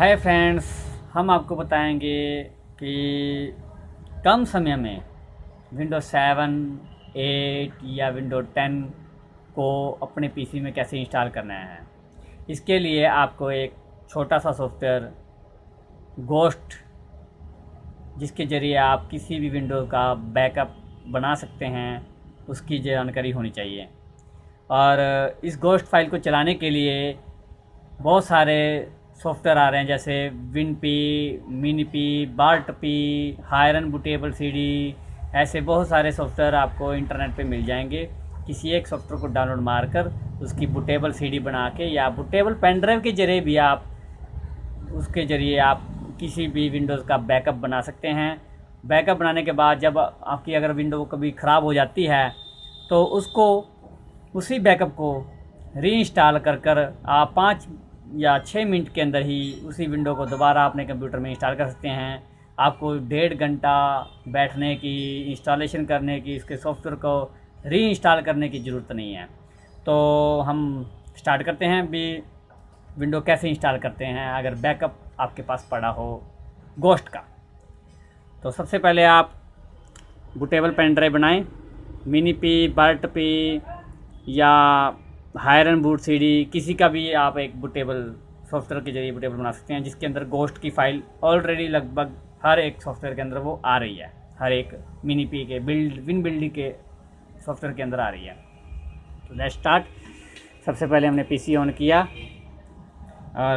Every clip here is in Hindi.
हाय फ्रेंड्स, हम आपको बताएंगे कि कम समय में विंडोज 7, 8 या विंडोज 10 को अपने पीसी में कैसे इंस्टॉल करना है। इसके लिए आपको एक छोटा सा सॉफ्टवेयर गोस्ट, जिसके ज़रिए आप किसी भी विंडो का बैकअप बना सकते हैं, उसकी जानकारी होनी चाहिए। और इस गोस्ट फाइल को चलाने के लिए बहुत सारे सॉफ्टवेयर आ रहे हैं, जैसे विनपी, मिनीपी, बार्टपी, हायरन बूटेबल सीडी। ऐसे बहुत सारे सॉफ्टवेयर आपको इंटरनेट पे मिल जाएंगे। किसी एक सॉफ्टवेयर को डाउनलोड मारकर उसकी बूटेबल सीडी बना के या बूटेबल पेन ड्राइव के ज़रिए भी उसके ज़रिए आप किसी भी विंडोज़ का बैकअप बना सकते हैं। बैकअप बनाने के बाद जब आपकी अगर विंडो कभी ख़राब हो जाती है तो उसी बैकअप को रीइंस्टॉल कर आप 5 या 6 मिनट के अंदर ही उसी विंडो को दोबारा अपने कंप्यूटर में इंस्टॉल कर सकते हैं। आपको 1.5 घंटा बैठने की, इंस्टॉलेशन करने की, इसके सॉफ्टवेयर को रीइंस्टॉल करने की ज़रूरत नहीं है। तो हम स्टार्ट करते हैं भी विंडो कैसे इंस्टॉल करते हैं अगर बैकअप आपके पास पड़ा हो गोस्ट का। तो सबसे पहले आप बूटेबल पेन ड्राइव बनाएं। मिनीपी, बार्टपी या हायरन बूट सीडी, किसी का भी आप एक बूटेबल सॉफ्टवेयर के जरिए बूटेबल बना सकते हैं, जिसके अंदर गोस्ट की फ़ाइल ऑलरेडी लगभग हर एक सॉफ्टवेयर के अंदर वो आ रही है। हर एक मिनीपी के विनबिल्ड के सॉफ्टवेयर के अंदर आ रही है। तो लेट्स स्टार्ट। सबसे पहले हमने पीसी ऑन किया और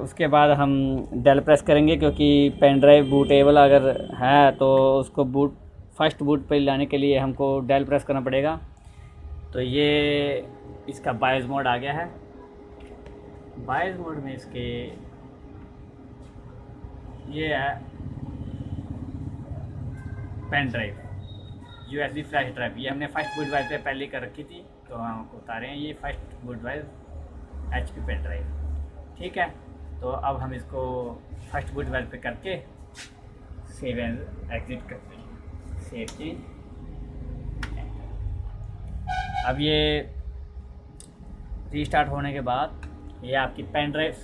उसके बाद हम डेल प्रेस करेंगे, क्योंकि पेन ड्राइव बूटेबल अगर है तो उसको फर्स्ट बूट पे लाने के लिए हमको डेल प्रेस करना पड़ेगा। तो ये इसका बायोस मोड आ गया है। बायोस मोड में इसके ये है pen drive, USB flash drive. ये हमने फर्स्ट बूट ड्राइव पे पहले कर रखी थी, तो हम उतारे हैं। ये first boot drive HP pen drive, ठीक है। तो अब हम इसको फर्स्ट बूट ड्राइव पे करके सेव एंड एग्जिट करते हैं। Save change. अब ये रीस्टार्ट होने के बाद ये आपकी पेन ड्राइव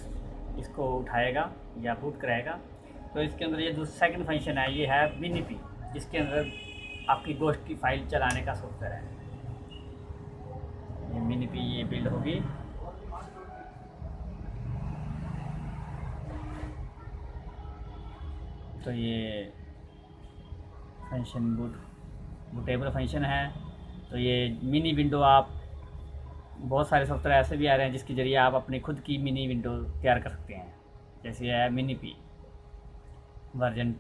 इसको उठाएगा या बूट कराएगा। तो इसके अंदर ये जो सेकंड फंक्शन है ये है मिनीपी, जिसके अंदर आपकी गोस्ट की फाइल चलाने का सॉफ्टवेयर है। ये मिनीपी ये बिल्ड होगी। तो ये फंक्शन बूटेबल फंक्शन है। तो ये मिनी विंडो, आप बहुत सारे सॉफ्टवेयर ऐसे भी आ रहे हैं जिसके ज़रिए आप अपनी खुद की मिनी विंडो तैयार कर सकते हैं। जैसे है मिनीपी वर्जन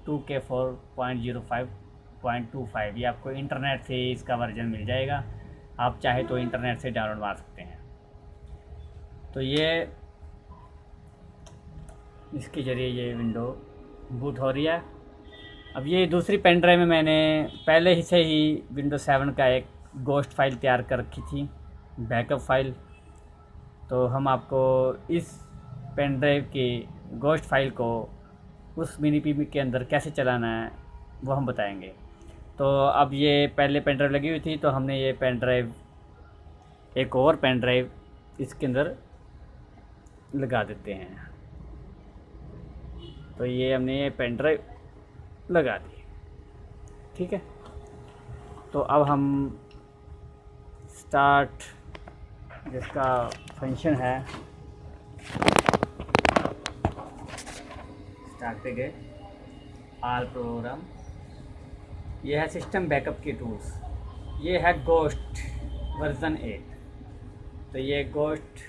2K4.05.25। ये आपको इंटरनेट से इसका वर्जन मिल जाएगा। आप चाहे तो इंटरनेट से डाउनलोड मार सकते हैं। तो ये इसके ज़रिए ये विंडो बूट हो रही है। अब ये दूसरी पेन ड्राइव में मैंने पहले ही से ही विंडोज 7 का एक गोस्ट फाइल तैयार कर रखी थी, बैकअप फाइल। तो हम आपको इस पेन ड्राइव की गोस्ट फाइल को उस मिनीपी के अंदर कैसे चलाना है वो हम बताएंगे। तो अब ये पहले पेन ड्राइव लगी हुई थी, तो हमने ये पेन ड्राइव, एक और पेन ड्राइव इसके अंदर लगा देते हैं। तो ये हमने ये पेन ड्राइव लगा दी, ठीक है। तो अब हम स्टार्ट, जिसका फंक्शन है, स्टार्ट पे गए, ऑल प्रोग्राम। ये है सिस्टम बैकअप के टूल्स। ये है गोस्ट वर्जन 8। तो ये गोस्ट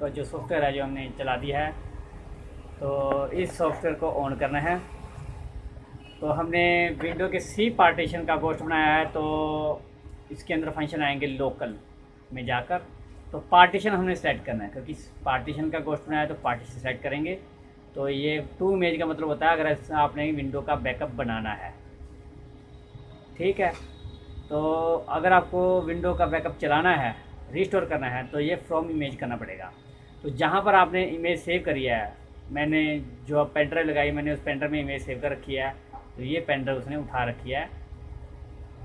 का जो सॉफ्टवेयर है जो हमने चला दिया है, तो इस सॉफ्टवेयर को ऑन करना है। तो हमने विंडो के सी पार्टीशन का गोस्ट बनाया है, तो इसके अंदर फंक्शन आएंगे लोकल में जाकर। तो पार्टीशन हमने सेलेक्ट करना है, क्योंकि पार्टीशन का गोस्ट बनाया है तो पार्टीशन सेलेक्ट करेंगे। तो ये 2 इमेज का मतलब होता है अगर आपने विंडो का बैकअप बनाना है, ठीक है। तो अगर आपको विंडो का बैकअप चलाना है, रिस्टोर करना है, तो ये फ्रॉम इमेज करना पड़ेगा। तो जहाँ पर आपने इमेज सेव करी है, मैंने जो पेन ड्राइव लगाई, मैंने उस पेन ड्राइव में इमेज सेव कर रखी है। तो ये पेन ड्राइव उसने उठा रखी है।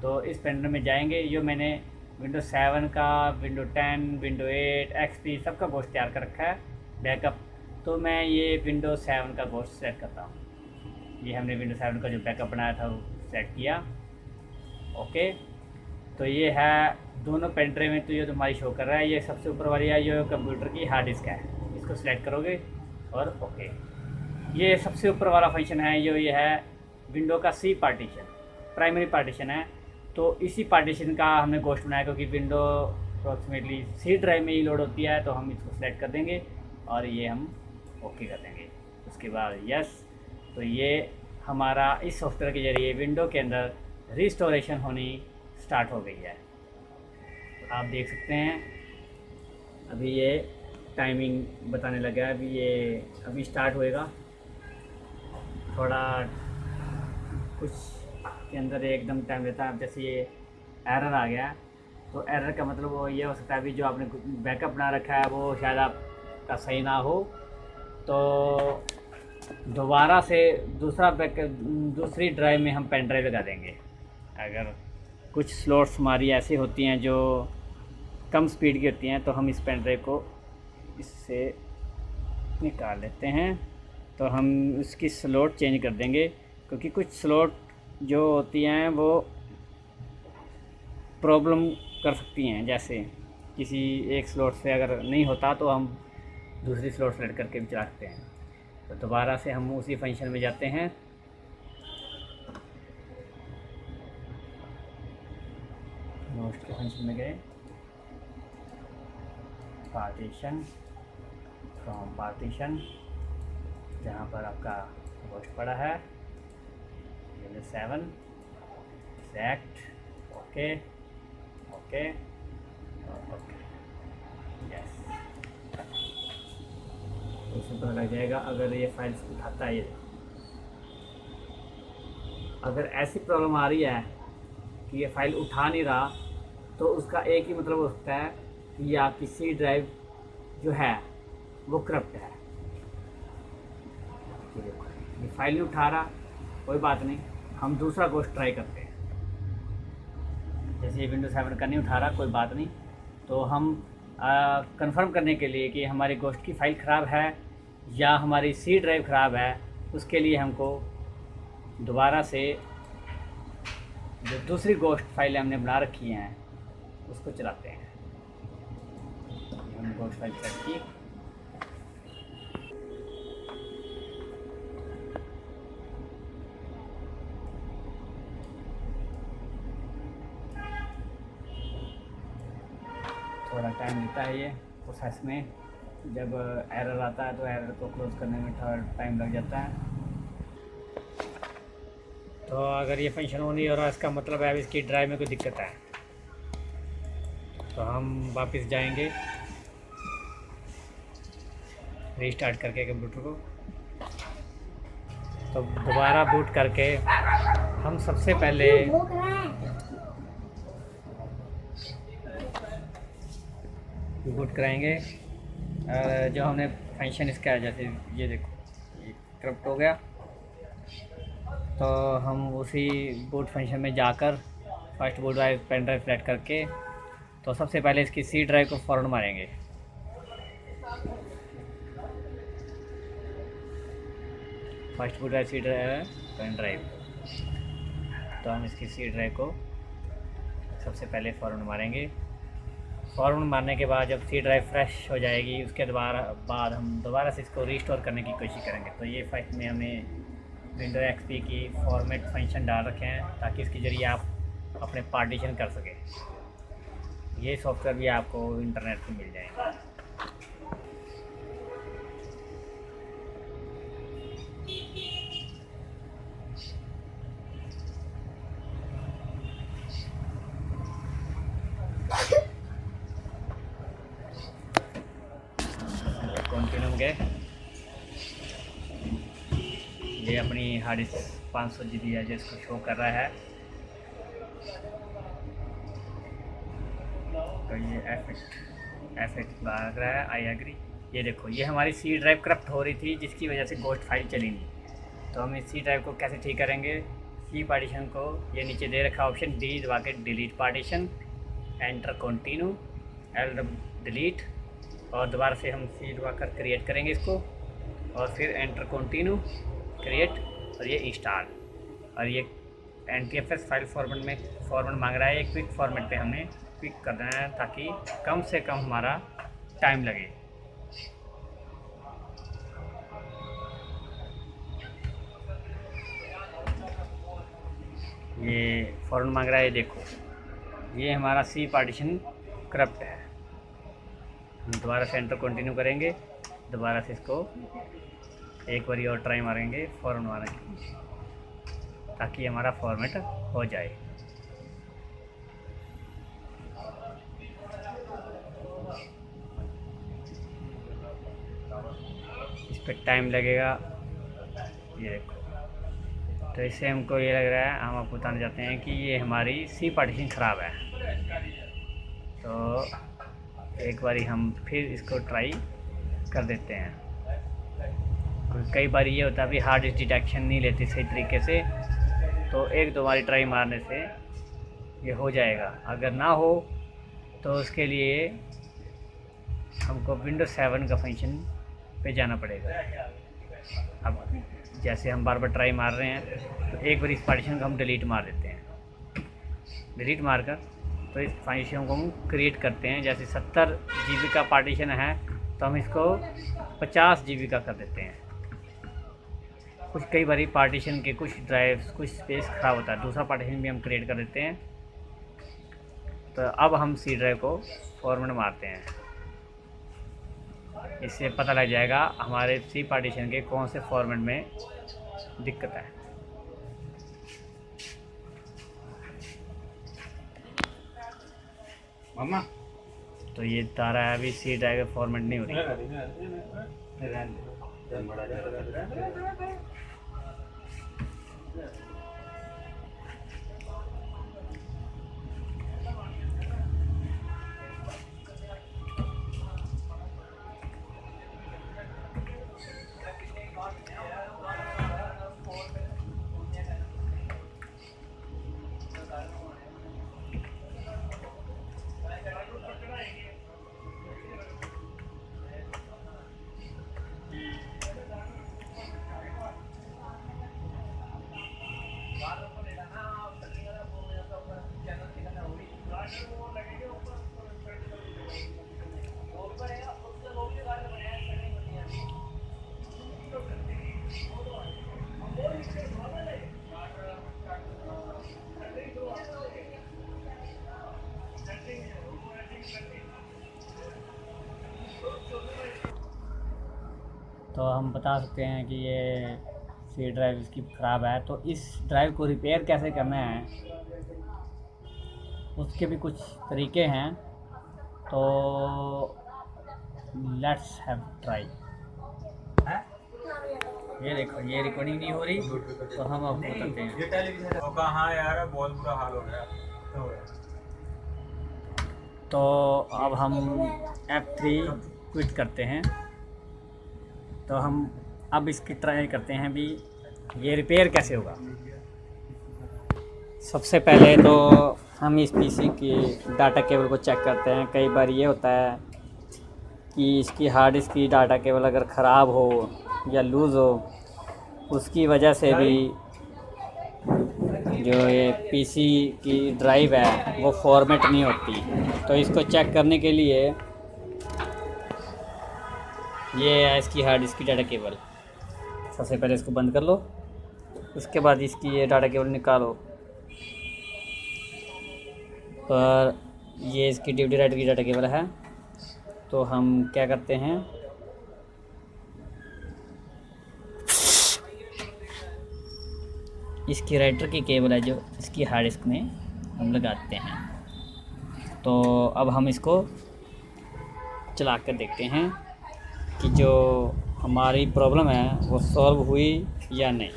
तो इस पेन ड्राइव में जाएंगे, जो मैंने विंडो 7 का, विंडो 10, विंडो 8, XP सबका गोस्ट तैयार कर रखा है बैकअप तो मैं ये विंडो 7 का गोश्त सेलेक्ट करता हूँ। ये हमने विंडो 7 का जो बैकअप बनाया था वो सेलेक्ट किया। ओके, तो ये है दोनों पेन ड्राइव में, तो ये तुम्हारी शो कर रहा है। ये सबसे ऊपर वाली है, ये कंप्यूटर की हार्ड डिस्क है, इसको सिलेक्ट करोगे और ओके। ये सबसे ऊपर वाला फंक्शन है, ये है विंडो का सी पार्टीशन, प्राइमरी पार्टीशन है। तो इसी पार्टीशन का हमने गोश्त बनाया, क्योंकि विंडो अप्रॉक्सीमेटली सी ड्राइव में ही लोड होती है, तो हम इसको सिलेक्ट कर देंगे और ये हम ओके कर देंगे। उसके बाद यस, तो ये हमारा इस सॉफ्टवेयर के ज़रिए विंडो के अंदर रिस्टोरेशन होनी स्टार्ट हो गई है। आप देख सकते हैं अभी ये टाइमिंग बताने लगा है, अभी स्टार्ट होएगा। थोड़ा कुछ के अंदर एकदम टाइम लेता है। अब जैसे ये एरर आ गया, तो एरर का मतलब वो ये हो सकता है अभी जो आपने बैकअप बना रखा है वो शायद आपका सही ना हो, तो दोबारा से दूसरी ड्राइव में हम पेन ड्राइव लगा देंगे। अगर कुछ स्लॉट्स हमारी ऐसी होती हैं जो कम स्पीड की होती हैं, तो हम इस पेन ड्राइव को इससे निकाल लेते हैं, तो हम उसकी स्लॉट चेंज कर देंगे, क्योंकि कुछ स्लॉट जो होती हैं वो प्रॉब्लम कर सकती हैं। जैसे किसी एक स्लॉट से अगर नहीं होता तो हम दूसरी स्लॉट सेलेक्ट करके भी चला सकते हैं। तो दोबारा से हम उसी फंक्शन में जाते हैं, मोस्ट के फंक्शन में गए, पार्टीशन, फ्रॉम पार्टीशन, जहाँ पर आपका गोश्त पड़ा है, window 7 select, okay okay okay yes. उसमें पता लग जाएगा अगर ये फाइल उठाता है। ये अगर ऐसी प्रॉब्लम आ रही है कि ये फाइल उठा नहीं रहा, तो उसका एक ही मतलब हो सकता है कि ये आपकी सी ड्राइव जो है वो करप्ट है। ये फाइल नहीं उठा रहा, कोई बात नहीं, हम दूसरा गोश्त ट्राई करते हैं। जैसे ये विंडो 7 का नहीं उठा रहा, कोई बात नहीं, तो हम कंफर्म करने के लिए कि हमारी गोश्त की फ़ाइल ख़राब है या हमारी सी ड्राइव ख़राब है, उसके लिए हमको दोबारा से जो दूसरी गोश्त फाइलें हमने बना रखी हैं उसको चलाते हैं। हमने गोश्त फाइल सेट की, थोड़ा टाइम लेता है ये प्रोसेस में। जब एरर आता है तो एरर को क्लोज करने में थोड़ा टाइम लग जाता है। तो अगर ये फंक्शन ऑन नहीं हो रहा, इसका मतलब है इसकी ड्राइव में कोई दिक्कत है। तो हम वापस जाएंगे रीस्टार्ट करके कंप्यूटर को, तो दोबारा बूट करके हम सबसे पहले बूट कराएंगे। जो हमने फंक्शन इसका है, जैसे ये देखो ये करप्ट हो गया, तो हम उसी बूट फंक्शन में जाकर first boot drive pen drive select करके, तो सबसे पहले इसकी सी ड्राइव को फॉरवर्ड मारेंगे। First boot drive C drive pen drive, तो हम इसकी सी ड्राइव को सबसे पहले फॉरवर्ड मारेंगे। फॉरवर्ड मारने के बाद जब सी ड्राइव फ्रेश हो जाएगी, उसके बाद हम दोबारा से इसको रीस्टोर करने की कोशिश करेंगे। तो ये फाइल में हमने विंडो एक्सपी की फॉर्मेट फंक्शन डाल रखे हैं, ताकि इसके ज़रिए आप अपने पार्टीशन कर सकें। ये सॉफ्टवेयर भी आपको इंटरनेट पे मिल जाएगा। कंटिन्यू गए, ये अपनी हार्ड डिस्क 500 GB है जिसको शो कर रहा है। तो ये एफ लग रहा है, आई एग्री। ये देखो ये हमारी सी ड्राइव करप्ट हो रही थी, जिसकी वजह से गोश्त फाइल चली नहीं। तो हम इस सी ड्राइव को कैसे ठीक करेंगे? सी पार्टीशन को ये नीचे दे रखा ऑप्शन डी दबा के delete partition, enter continue, L delete, और दोबारा से हम सी दबा कर क्रिएट करेंगे इसको। और फिर एंटर कंटिन्यू क्रिएट और ये इंस्टॉल। और ये NTFS फाइल फॉर्मेट मांग रहा है। ये क्विक फॉर्मेट पे हमें क्विक करना है ताकि कम से कम हमारा टाइम लगे। ये फॉर्मेट मांग रहा है, ये देखो ये हमारा सी पार्टीशन करप्ट है। हम दोबारा से एंटर कंटिन्यू करेंगे, दोबारा से इसको एक बारी और ट्राई मारेंगे फॉर्मेट मारेंगे ताकि हमारा फॉर्मेट हो जाए। इस पर टाइम लगेगा, ये देखो। तो इससे हमको ये लग रहा है, हम आपको बताना चाहते हैं कि ये हमारी सी पार्टीशन ख़राब है। तो एक बारी हम फिर इसको ट्राई कर देते हैं। कई बार ये होता है भी हार्ड डिस्क डिटेक्शन नहीं लेती सही तरीके से, तो एक दो बारी ट्राई मारने से ये हो जाएगा। अगर ना हो तो उसके लिए हमको विंडोज 7 का फंक्शन पे जाना पड़ेगा। अब जैसे हम बार बार ट्राई मार रहे हैं तो एक बार इस पार्टीशन को हम डिलीट मार देते हैं। डिलीट मारकर तो इस फंक्शन को हम क्रिएट करते हैं। जैसे 70 GB का पार्टीशन है तो हम इसको 50 GB का कर देते हैं। कुछ कई बारी पार्टीशन के कुछ ड्राइव्स कुछ स्पेस ख़राब होता है, दूसरा पार्टीशन भी हम क्रिएट कर देते हैं। तो अब हम सी ड्राइव को फॉर्मेट मारते हैं, इससे पता लग जाएगा हमारे सी पार्टीशन के कौन से फॉर्मेट में दिक्कत है। मामा तो ये तारा है, अभी सी ड्राइव का फॉर्मेट नहीं हो रही। तो हम बता सकते हैं कि ये सी ड्राइव इसकी ख़राब है। तो इस ड्राइव को रिपेयर कैसे करना है उसके भी कुछ तरीके हैं। तो लेट्स हैव ट्राई। ये देखो ये रिकॉर्डिंग नहीं हो रही तो हम आपको बताते हैं। ये टेलीविजन तो कहाँ यार, बहुत बुरा हाल हो गया। तो अब हम F3 क्विट करते हैं। तो हम अब इसकी ट्राई करते हैं भी ये रिपेयर कैसे होगा। सबसे पहले तो हम इस पीसी की डाटा केबल को चेक करते हैं। कई बार ये होता है कि इसकी हार्ड डिस्क की डाटा केबल अगर ख़राब हो या लूज़ हो, उसकी वजह से भी जो ये पीसी की ड्राइव है वो फॉर्मेट नहीं होती। तो इसको चेक करने के लिए ये है इसकी हार्ड डिस्क की डाटा केबल। सबसे पहले इसको बंद कर लो, उसके बाद इसकी ये डाटा केबल निकालो। और ये इसकी DVD राइटर की डाटा केबल है। तो हम क्या करते हैं, इसकी राइटर की केबल है जो इसकी हार्ड डिस्क में हम लगाते हैं। तो अब हम इसको चला कर देखते हैं कि जो हमारी प्रॉब्लम है वो सॉल्व हुई या नहीं।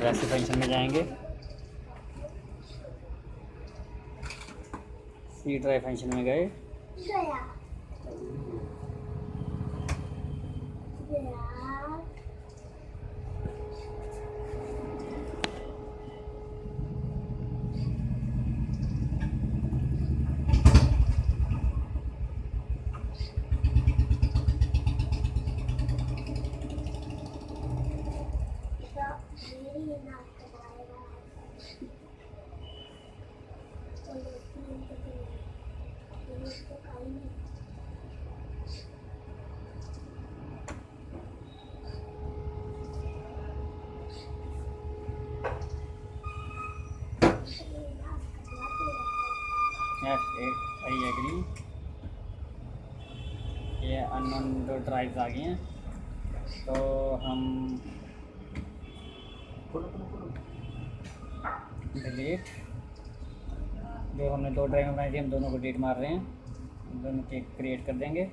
वैसे फंक्शन में जाएंगे, सी ड्राइव फंक्शन में गए, F8 आई एग्री। ये अननोन जो ड्राइव्स आ गई हैं, तो हम डिलीट, जो हमने 2 ड्राइव बनाई थी हम दोनों को डिलीट मार रहे हैं, दोनों के क्रिएट कर देंगे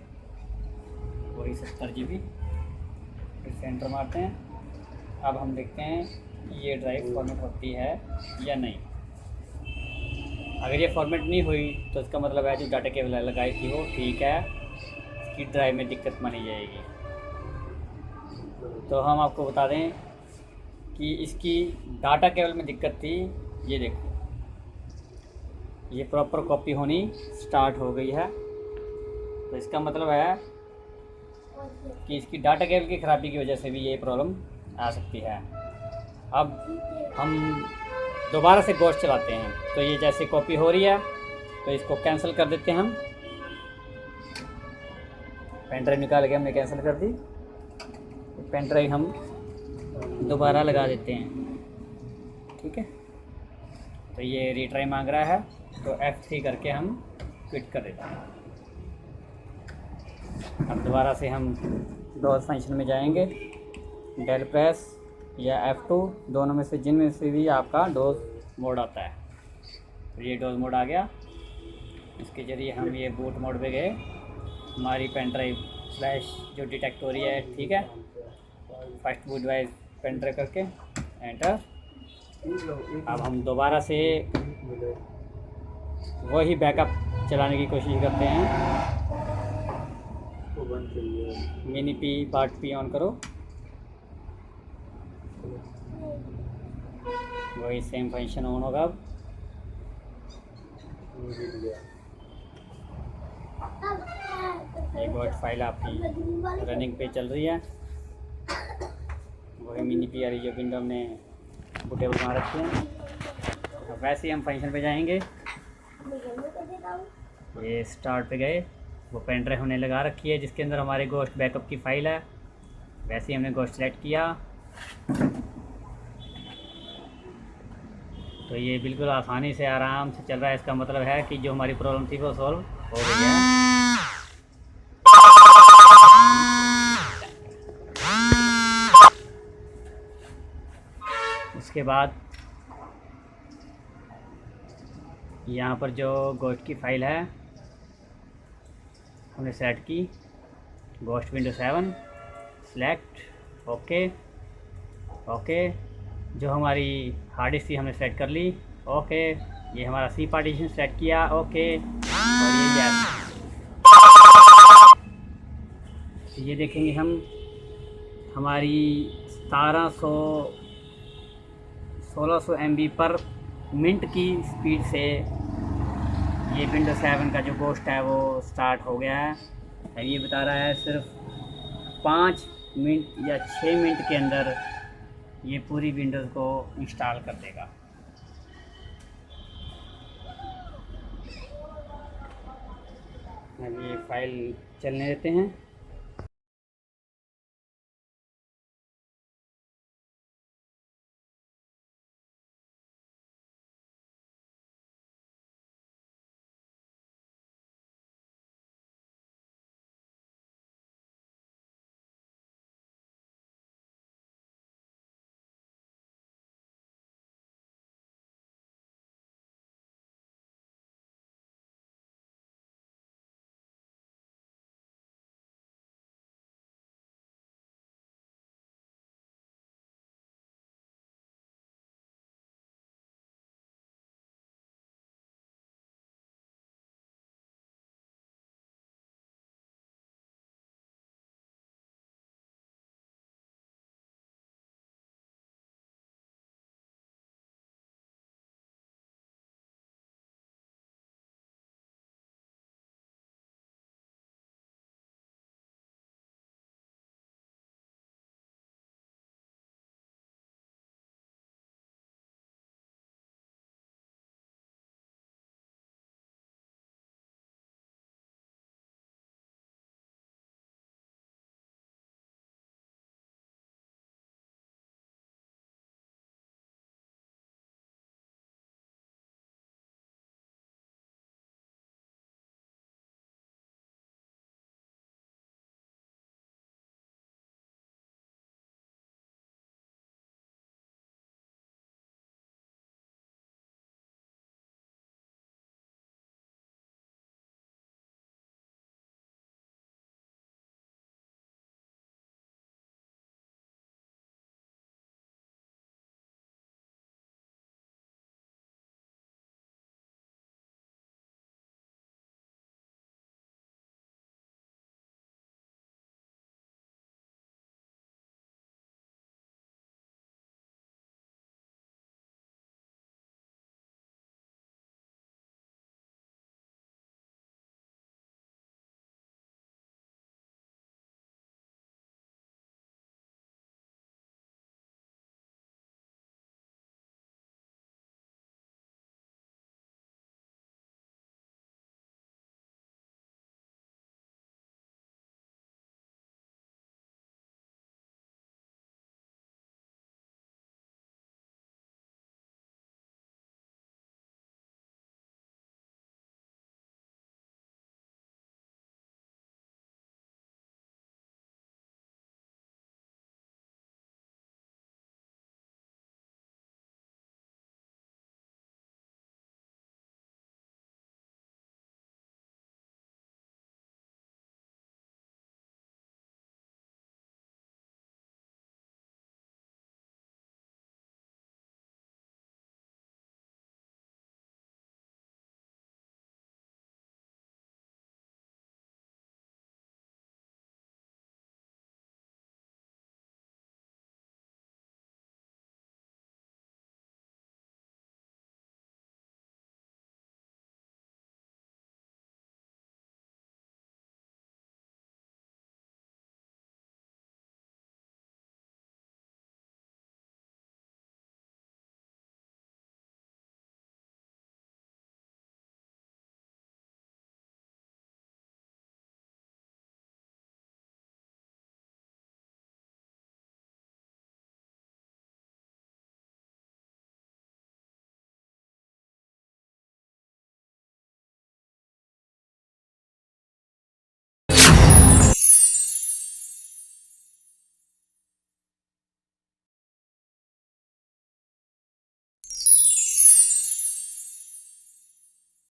वही 70 GB। फिर से एंटर मारते हैं। अब हम देखते हैं कि ये ड्राइव फॉर्मेट होती है या नहीं। अगर ये फॉर्मेट नहीं हुई तो इसका मतलब है जो डाटा केबल लगाई थी वो ठीक है, इसकी ड्राइव में दिक्कत मानी जाएगी। तो हम आपको बता दें कि इसकी डाटा केबल में दिक्कत थी। ये देखो, ये प्रॉपर कॉपी होनी स्टार्ट हो गई है, तो इसका मतलब है कि इसकी डाटा केबल की ख़राबी की वजह से भी ये प्रॉब्लम आ सकती है। अब हम दोबारा से गोश्त चलाते हैं, तो ये जैसे कॉपी हो रही है तो इसको कैंसिल कर देते हैं हम। पेन ड्राइव निकाल के हमने कैंसिल कर दी, पेन ड्राइव हम दोबारा लगा देते हैं, ठीक है। तो ये रीट्राई मांग रहा है, तो F3 करके हम क्विट कर देते हैं। अब दोबारा से हम डॉज फंक्शन में जाएंगे, डेल प्रेस या F2 दोनों में से जिनमें से भी आपका डोज मोड आता है। तो ये डोज मोड आ गया, इसके ज़रिए हम ये बूट मोड पे गए, हमारी पेन ड्राइव फ्लैश जो डिटेक्ट हो रही है, ठीक है। First boot wise pen drive करके एंटर। अब हम दोबारा से वही बैकअप चलाने की कोशिश करते हैं। Mini P part P on करो, वही सेम फंक्शन ऑन होगा। अब एक वर्ड फाइल आपकी रनिंग पे चल रही है, वही मिनी पी आ रही है, विंडो हमने बूटेबल बना रखी है। अब वैसे ही हम फंक्शन पे जाएंगे, ये स्टार्ट पे गए, वो पेन ड्राइव हमने लगा रखी है जिसके अंदर हमारे गोश्त बैकअप की फ़ाइल है। वैसे ही हमने गोश्त सेलेक्ट किया, तो ये बिल्कुल आसानी से आराम से चल रहा है। इसका मतलब है कि जो हमारी प्रॉब्लम थी वो सॉल्व हो गई है। उसके बाद यहाँ पर जो गोश्त की फ़ाइल है हमने सेलेक्ट की, गोश्त विंडो 7 सेलेक्ट, ओके ओके। जो हमारी हार्ड डिस्क थी हमने सेलेक्ट कर ली, ओके। ये हमारा सी पार्टीशन सेलेक्ट किया, ओके। और ये देखेंगे हम, हमारी 1600 MB पर मिनट की स्पीड से ये विंडो 7 का जो गोश्त है वो स्टार्ट हो गया है। अब ये बता रहा है सिर्फ 5 मिनट या 6 मिनट के अंदर ये पूरी विंडोज़ को इंस्टॉल कर देगा। अब ये फाइल चलने देते हैं।